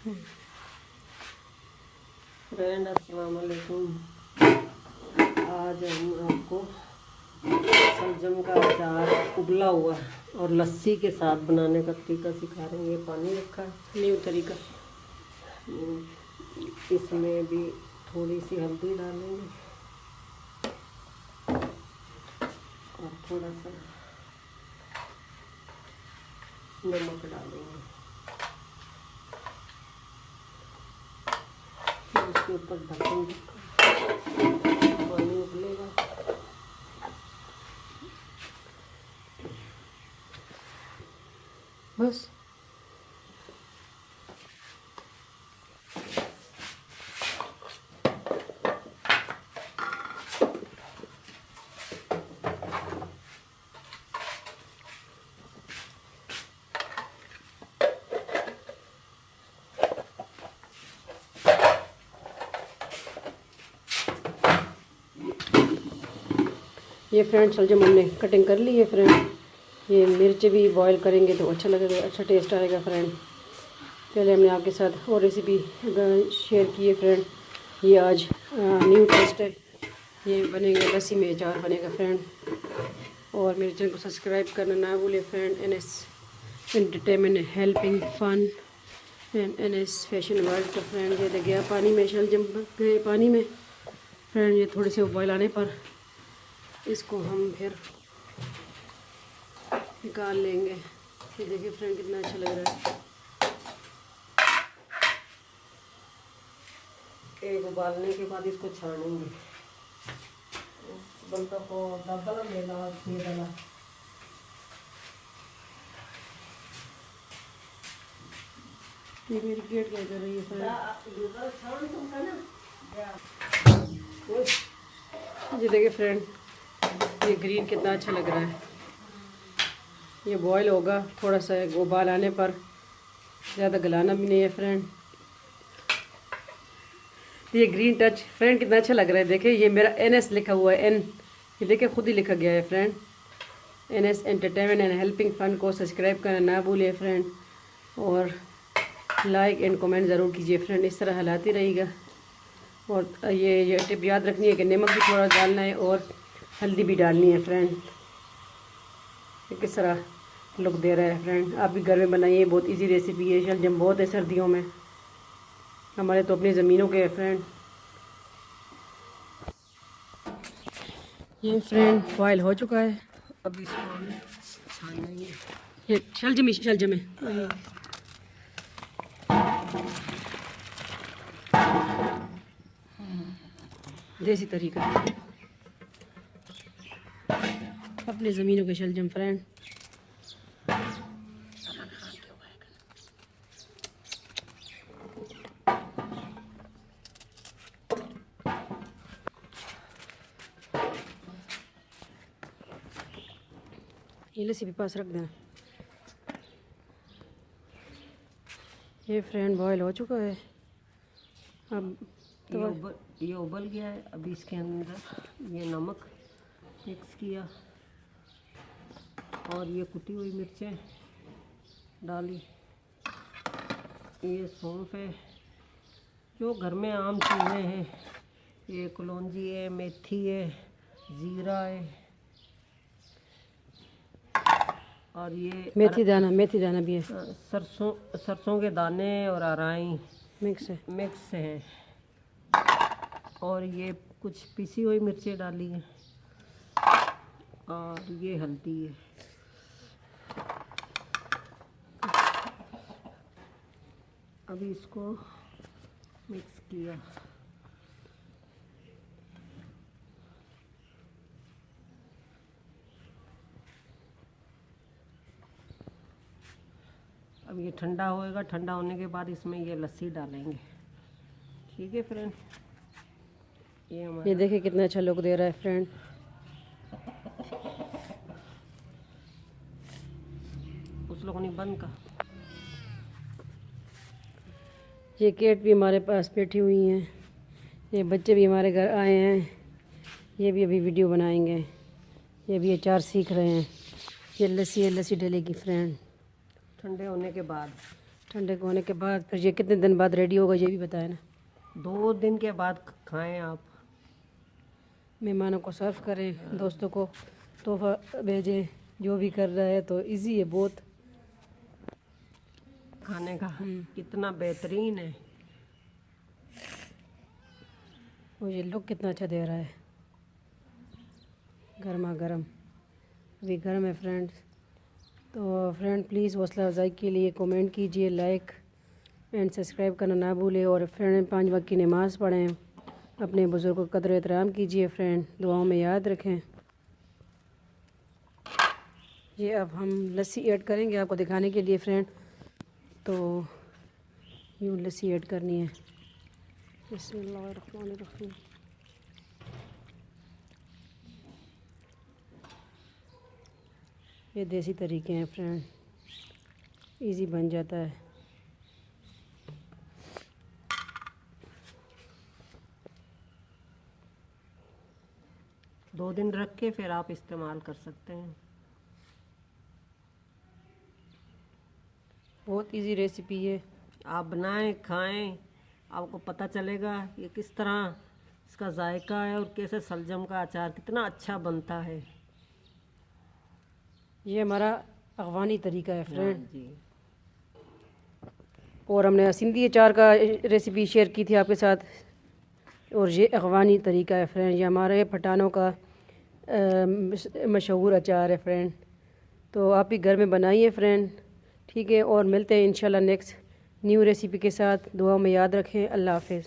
Friend अस्सलाम वालेकुम। आज हम आपको सलजम का अचार उबला हुआ और लस्सी के साथ बनाने का तरीका सिखा रहे हैं। ये पानी रखा है, न्यू तरीका। इसमें भी थोड़ी सी हल्दी डालेंगे और थोड़ा सा नमक डालेंगे। फिर उसके ऊपर ढक्कन रखा, पानी उबलेगा। बस ये फ्रेंड सलजम हमने कटिंग कर ली है फ्रेंड। ये मिर्च भी बॉईल करेंगे तो अच्छा लगेगा, अच्छा टेस्ट आएगा फ्रेंड। पहले हमने आपके साथ और रेसिपी शेयर की है फ्रेंड। ये आज न्यू टेस्ट है। ये बनेगा लस्सी में अचार बनेगा फ्रेंड। और मेरे चैनल को सब्सक्राइब करना ना भूले friend. NS entertainment helping fun and NS fashion world का फ्रेंड। ये लग गया पानी में, सलजम गए पानी में फ्रेंड। ये थोड़े से बॉयल आने पर इसको हम फिर निकाल लेंगे। ये देखिए फ्रेंड कितना अच्छा लग रहा है। एक उबालने के बाद इसको छानेंगे। बनता को डबल लेना ये डाला। ये मेरी गेट क्या कर रही है फ्रेंड। ये देखिए फ्रेंड, ये ग्रीन कितना अच्छा लग रहा है। ये बॉयल होगा, थोड़ा सा उबाल आने पर, ज़्यादा गलाना भी नहीं है फ्रेंड। ये ग्रीन टच फ्रेंड कितना अच्छा लग रहा है। देखिए ये मेरा NS लिखा हुआ है, N। ये देखिए खुद ही लिखा गया है friend. NS entertainment and helping fun को सब्सक्राइब करना ना भूलिए फ्रेंड। और लाइक एंड कमेंट ज़रूर कीजिए फ्रेंड। इस तरह हिलाती रहिएगा। और ये टिप याद रखनी है कि नमक भी थोड़ा डालना है और हल्दी भी डालनी है फ्रेंड। ये किस तरह लुक दे रहा है फ्रेंड। आप भी घर में बनाइए, बहुत इजी रेसिपी है। शलजम बहुत है सर्दियों में, हमारे तो अपनी ज़मीनों के है फ्रेंड। ये फ्रेंड बॉयल हो चुका है, अब इसको हम छानेंगे। ये शलजम है। देसी तरीका, अपनी ज़मीनों के शलजम फ्रेंड। ये लस्सी भी पास रख देना। ये फ्रेंड बॉयल हो चुका है। अब तो ये उबल गया है। अब इसके अंदर ये नमक मिक्स किया और ये कुटी हुई मिर्चें डाली। ये सौंफ है, जो घर में आम चीज़ें हैं। ये कलौंजी है, मेथी है, ज़ीरा है और ये मेथी दाना भी है। सरसों के दाने और अराई मिक्स है। और ये कुछ पिसी हुई मिर्चें डाली हैं और ये हल्दी है। अभी इसको मिक्स किया। अब ये ठंडा होएगा। ठंडा होने के बाद इसमें ये लस्सी डालेंगे। ठीक है फ्रेंड। ये देखिए कितना अच्छा लुक दे रहा है फ्रेंड। उस लोगों ने बंद का। ये कैट भी हमारे पास बैठी हुई हैं। ये बच्चे भी हमारे घर आए हैं। ये भी अभी वीडियो बनाएंगे। ये भी अचार सीख रहे हैं। ये लस्सी डलेगी फ्रेंड ठंडे होने के बाद। ठंडे को होने के बाद फिर ये कितने दिन बाद रेडी होगा ये भी बताएं ना। 2 दिन के बाद खाएं आप। मेहमानों को सर्व करें, दोस्तों को तोहफा भेजें, जो भी कर रहा है तो इजी है बहुत खाने का। कितना बेहतरीन है। और ये लुक कितना अच्छा दे रहा है, गर्मा गर्म, अभी गर्म है फ्रेंड्स। तो फ्रेंड प्लीज़ हौसला अफजाई के लिए कमेंट कीजिए, लाइक एंड सब्सक्राइब करना ना भूलें। और फ्रेंड 5 वक्त की नमाज़ पढ़ें, अपने बुज़ुर्गों को कदर एहतराम कीजिए फ्रेंड, दुआओं में याद रखें। ये अब हम लस्सी ऐड करेंगे आपको दिखाने के लिए फ्रेंड। तो यूँ लस्सी ऐड करनी है। बिस्मिल्लाहिर्रहमानिर्रहीम। ये देसी तरीके हैं फ्रेंड, इजी बन जाता है। दो दिन रख के फिर आप इस्तेमाल कर सकते हैं। बहुत इजी रेसिपी है, आप बनाएं खाएं, आपको पता चलेगा ये किस तरह इसका जायका है और कैसे सलजम का अचार कितना अच्छा बनता है। ये हमारा अफ़गानी तरीका है फ्रेंड। जी। और हमने सिंधी अचार का रेसिपी शेयर की थी आपके साथ, और ये अफ़गानी तरीका है फ्रेंड। ये हमारे पठानों का मशहूर अचार है फ्रेंड। तो आप भी घर में बनाइए फ्रेंड, ठीक है। और मिलते हैं इंशाल्लाह नेक्स्ट न्यू रेसिपी के साथ। दुआ में याद रखें। अल्लाह हाफ़िज़।